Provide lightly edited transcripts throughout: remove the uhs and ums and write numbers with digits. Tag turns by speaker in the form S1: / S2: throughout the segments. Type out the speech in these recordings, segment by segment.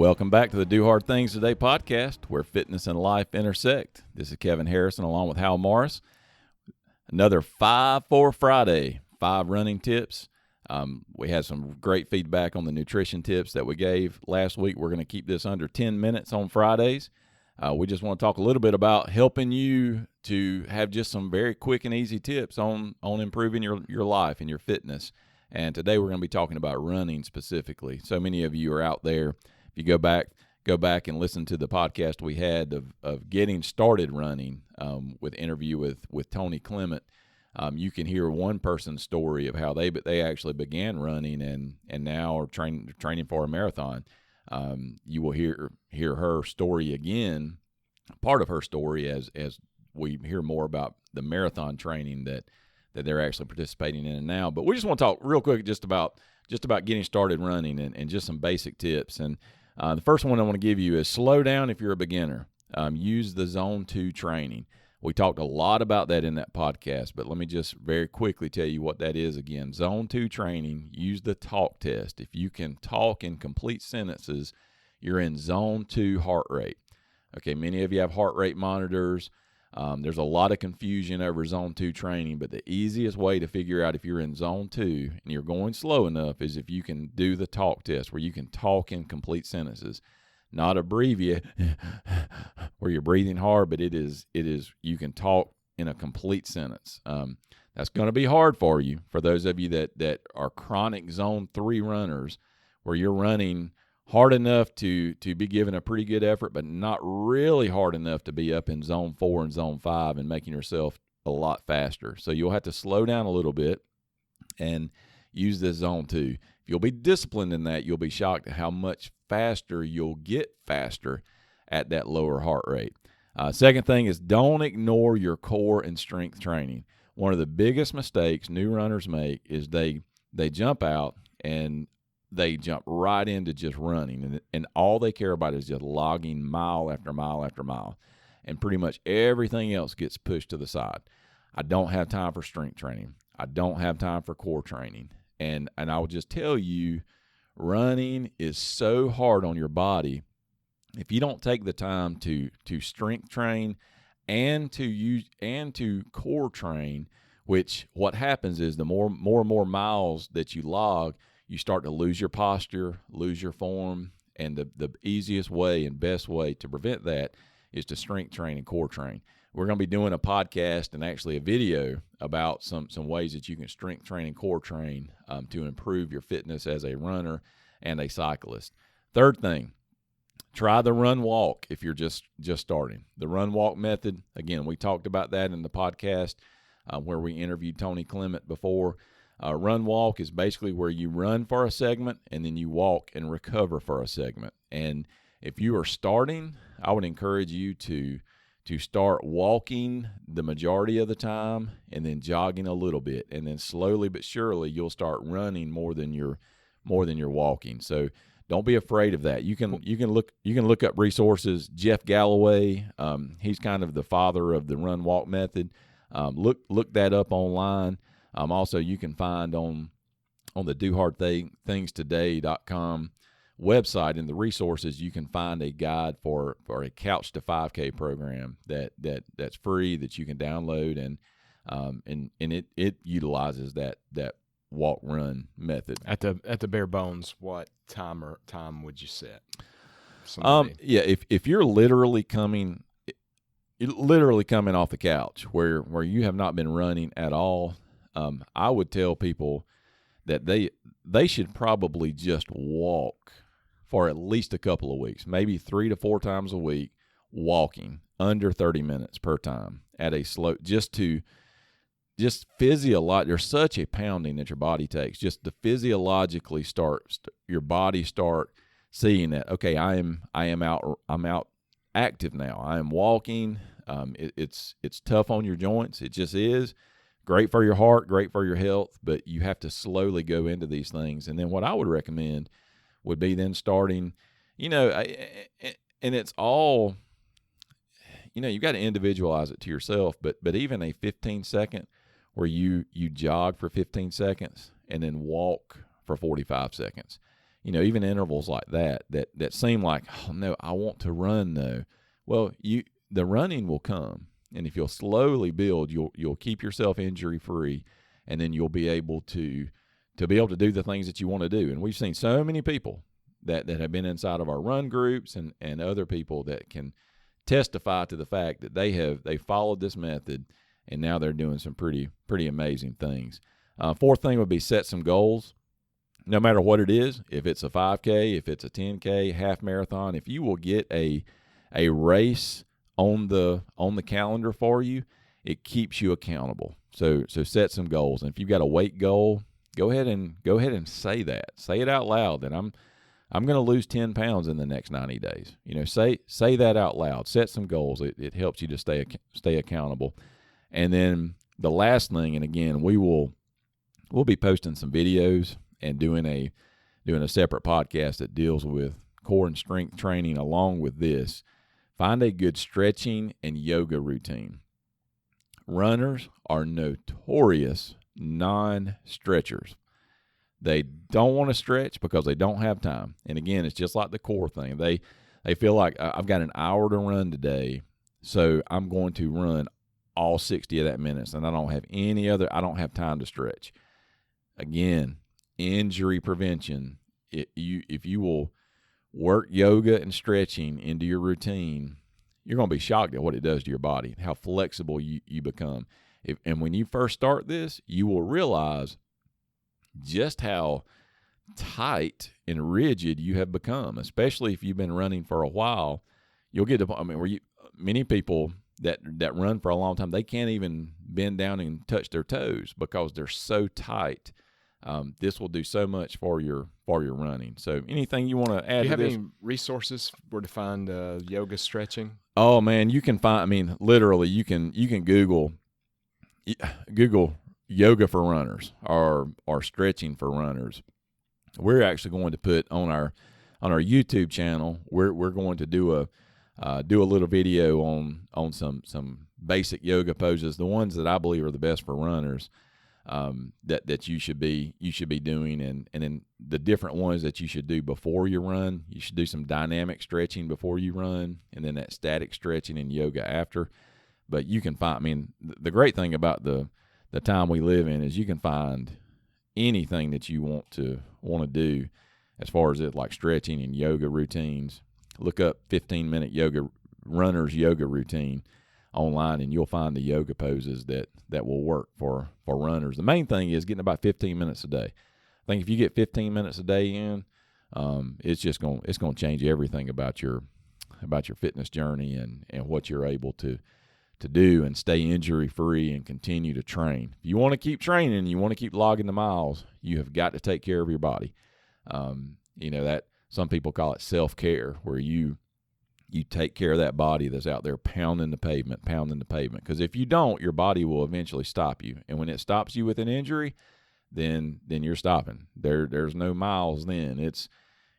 S1: Welcome back to the Do Hard Things Today podcast, where fitness and life intersect. This is Kevin Harrison along with Hal Morris. Another 5 for Friday, 5 running tips. We had some great feedback on the nutrition tips that we gave last week. We're going to keep this under 10 minutes on Fridays. We just want to talk a little bit about helping you to have just some very quick and easy tips on improving your life and your fitness. And today we're going to be talking about running specifically. So many of you are out there. If you go back and listen to the podcast we had of getting started running with interview with Tony Clement, you can hear one person's story of how they actually began running and now are training for a marathon. You will hear her story again, part of her story as we hear more about the marathon training that they're actually participating in now. But we just want to talk real quick just about getting started running and just some basic tips. And the first one I want to give you is slow down if you're a beginner. Use the Zone 2 training. We talked a lot about that in that podcast, but let me just very quickly tell you what that is again. Zone 2 training, use the talk test. If you can talk in complete sentences, you're in Zone 2 heart rate. Okay, many of you have heart rate monitors. There's a lot of confusion over Zone 2 training, but the easiest way to figure out if you're in Zone 2 and you're going slow enough is if you can do the talk test where you can talk in complete sentences, not abbreviate where you're breathing hard, but it is you can talk in a complete sentence. That's going to be hard for you, for those of you that are chronic Zone 3 runners, where you're running hard enough to be given a pretty good effort, but not really hard enough to be up in Zone 4 and Zone 5 and making yourself a lot faster. So you'll have to slow down a little bit and use this Zone 2. If you'll be disciplined in that, you'll be shocked at how much faster you'll get faster at that lower heart rate. Second thing is don't ignore your core and strength training. One of the biggest mistakes new runners make is they jump out and they jump right into just running, and all they care about is just logging mile after mile after mile, and pretty much everything else gets pushed to the side. I don't have time for strength training. I don't have time for core training, and I will just tell you, running is so hard on your body. If you don't take the time to strength train and to core train, which what happens is the more and more miles that you log, you start to lose your posture, lose your form, and the easiest way and best way to prevent that is to strength train and core train. We're going to be doing a podcast and actually a video about some ways that you can strength train and core train to improve your fitness as a runner and a cyclist. Third thing, try the run walk if you're just starting. The run walk method, again, we talked about that in the podcast where we interviewed Tony Clement before. Run walk is basically where you run for a segment and then you walk and recover for a segment. And if you are starting, I would encourage you to start walking the majority of the time and then jogging a little bit, and then slowly but surely you'll start running more than you're walking. So don't be afraid of that. You can look up resources. Jeff Galloway, he's kind of the father of the run walk method. Look that up online. Also, you can find on the DoHardThingsToday.com website in the resources, you can find a guide for a Couch to 5K program that's free that you can download, and it utilizes that walk run method.
S2: At the bare bones, what time would you set?
S1: Yeah, if you're literally coming off the couch where you have not been running at all. I would tell people that they should probably just walk for at least a couple of weeks, maybe 3 to 4 times a week, walking under 30 minutes per time at a slow, just physiologically. There's such a pounding that your body takes, just to physiologically your body start seeing that, okay, I'm out active now. I am walking. It's tough on your joints. It just is. Great for your heart, great for your health, but you have to slowly go into these things. And then what I would recommend would be then starting, and it's all, you got to individualize it to yourself, but even a 15-second where you jog for 15 seconds and then walk for 45 seconds. even intervals like that seem like, oh no, I want to run though. Well, the running will come, and if you'll slowly build, you'll keep yourself injury free, and then you'll be able to do the things that you want to do. And we've seen so many people that have been inside of our run groups and other people that can testify to the fact that they followed this method, and now they're doing some pretty amazing things. Fourth thing would be set some goals. No matter what it is, if it's a 5K, if it's a 10K, half marathon, if you will get a race on the calendar for you, it keeps you accountable. So set some goals. And if you've got a weight goal, go ahead and say that. Say it out loud that I'm going to lose 10 pounds in the next 90 days. Say that out loud. Set some goals. It helps you to stay accountable. And then the last thing, and again, we'll be posting some videos and doing a separate podcast that deals with core and strength training along with this. Find a good stretching and yoga routine. Runners are notorious non-stretchers. They don't want to stretch because they don't have time. And again, it's just like the core thing. They feel like, I've got an hour to run today, so I'm going to run all 60 of that minutes, and I don't have time to stretch. Again, injury prevention. If you will work yoga and stretching into your routine, you're going to be shocked at what it does to your body, how flexible you become. And when you first start this, you will realize just how tight and rigid you have become, especially if you've been running for a while. You'll get to, where many people that run for a long time, they can't even bend down and touch their toes because they're so tight. This will do so much for your running. So anything you want to add to this?
S2: Do you have any resources where to find yoga stretching?
S1: Oh man, you can find, literally you can Google yoga for runners or stretching for runners. We're actually going to put on our YouTube channel, we're going to do a little video on some basic yoga poses, the ones that I believe are the best for runners, that you should be doing, and then the different ones that you should do before you run. You should do some dynamic stretching before you run, and then that static stretching and yoga after. But you can find, the great thing about the time we live in is you can find anything that you want to do as far as it, like stretching and yoga routines. Look up 15-minute runner's yoga routine online, and you'll find the yoga poses that will work for runners. The main thing is getting about 15 minutes a day. I think if you get 15 minutes a day in, it's going to change everything about your fitness journey and what you're able to do and stay injury free and continue to train. If you want to keep training, you want to keep logging the miles, you have got to take care of your body. That some people call it self-care, where you take care of that body that's out there pounding the pavement. Because if you don't, your body will eventually stop you. And when it stops you with an injury, then you're stopping. There's no miles then.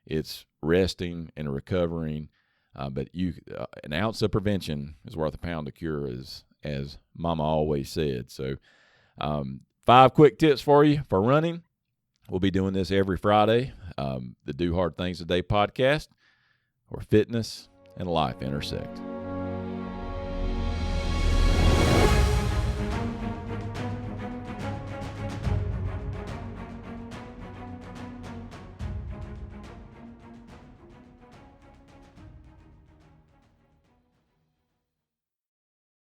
S1: It's resting and recovering. But an ounce of prevention is worth a pound of cure, as Mama always said. So 5 quick tips for you for running. We'll be doing this every Friday. The Do Hard Things Today podcast, where fitness and life intersect.